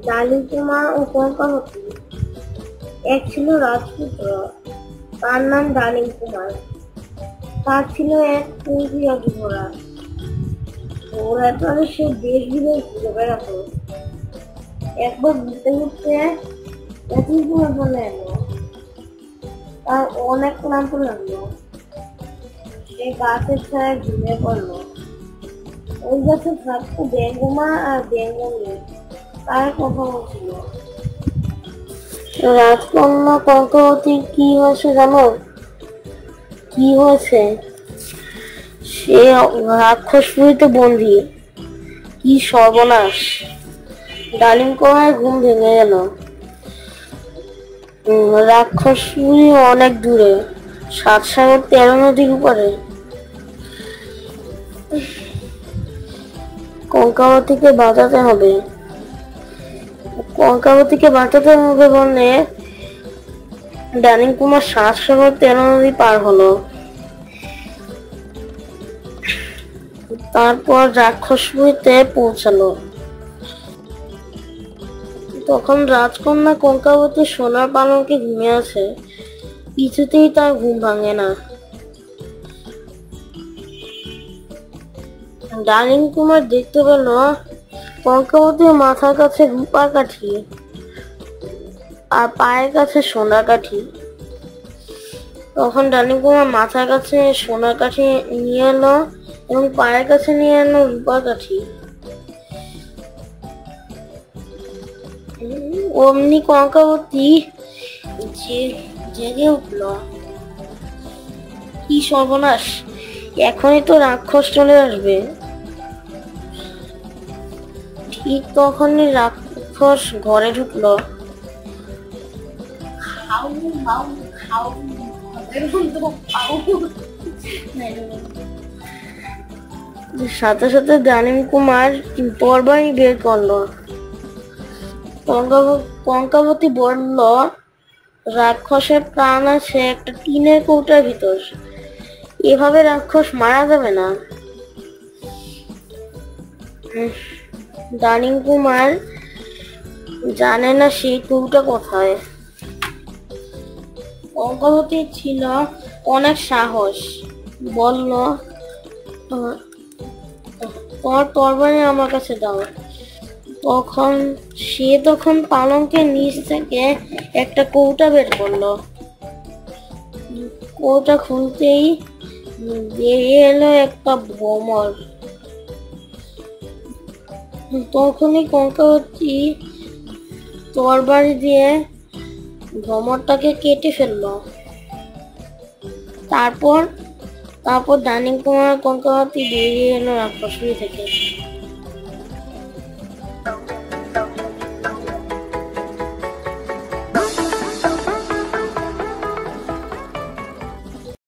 ডালিম কুমার ও কঙ্কাবতী এক ছিল রাজপুত্র, তার নাম ডালিম কুমার। তার ছিল এক কুঁকড়ি ঘোড়া। ঘোড়াটারে সে দেশ বিদেশ ঘুরে বেড়াতো। একবার ঘুরতে ঘুরতে ডালিম কুমার বলে এলো, তার অনেক ক্লান্ত লাগলো। সে গাছের ছায়ায় ঘুমিয়ে পড়লো। ওই গাছে থাকতো বেঙ্গুমা আর বেঙ্গুনি, তার কথা বলছিল। রাজকন্যা কঙ্কাবতী কি হয়েছে জানো? কি হয়েছে? সে রাক্ষসপুরীতে বন্দী। কি সর্বনাশ! ডালিম কুমার ঘুম ভেঙে গেল। রাক্ষসপুরী অনেক দূরে, 7 সাগর 13 নদীর উপরে। কঙ্কাবতীকে বাঁচাতে হবে। বললে ডালিম কুমার 7 সাগর 13 নদী পার হলো। তারপর রাক্ষসপুরীতে পৌঁছালো। তখন রাজকন্যা কঙ্কাবতী সোনার পালঙ্কে ঘুমিয়ে আছে। কিছুতেই তার ঘুম ভাঙে না। ডালিম কুমার দেখতে পেল কঙ্কাবতীর মাথার কাছে রূপার কাঠি আর পায়ের কাছে সোনার কাঠি। তখন ডালিম কুমার মাথার কাছে সোনার কাঠি নিয়ে এলো এবং পায়ের কাছে নিয়ে এলো রূপার কাঠি। অমনি কঙ্কাবতী জেগে উঠল। কি সর্বনাশ! এখনই তো রাক্ষস চলে আসবে। ঠিক তখনই রাক্ষস ঘরে ঢুকলো। সাথে সাথে ডালিম কুমার তরবারি বের করলো। কঙ্কাবতী বলল, রাক্ষসের প্রাণ আছে একটা টিনের কৌটার ভিতর। এভাবে রাক্ষস মারা যাবে না। ডালিম কুমার জানে না সেই কৌটা কোথায়। কঙ্কাবতী ছিল অনেক সাহস, বলল, তোমার তরবারি আমার কাছে দাও। তখন পালঙ্কের নিচ থেকে একটা কৌটা বের করলো। কৌটা খুলতেই বেরিয়ে এলো একটা ভ্রমর। তখনই কঙ্কাবতী তরবারি দিয়ে ভ্রমরটাকে কেটে ফেললো। তারপর ডালিম কুমার কঙ্কাবতী বেরিয়ে এলো রাক্ষসপুরী থেকে।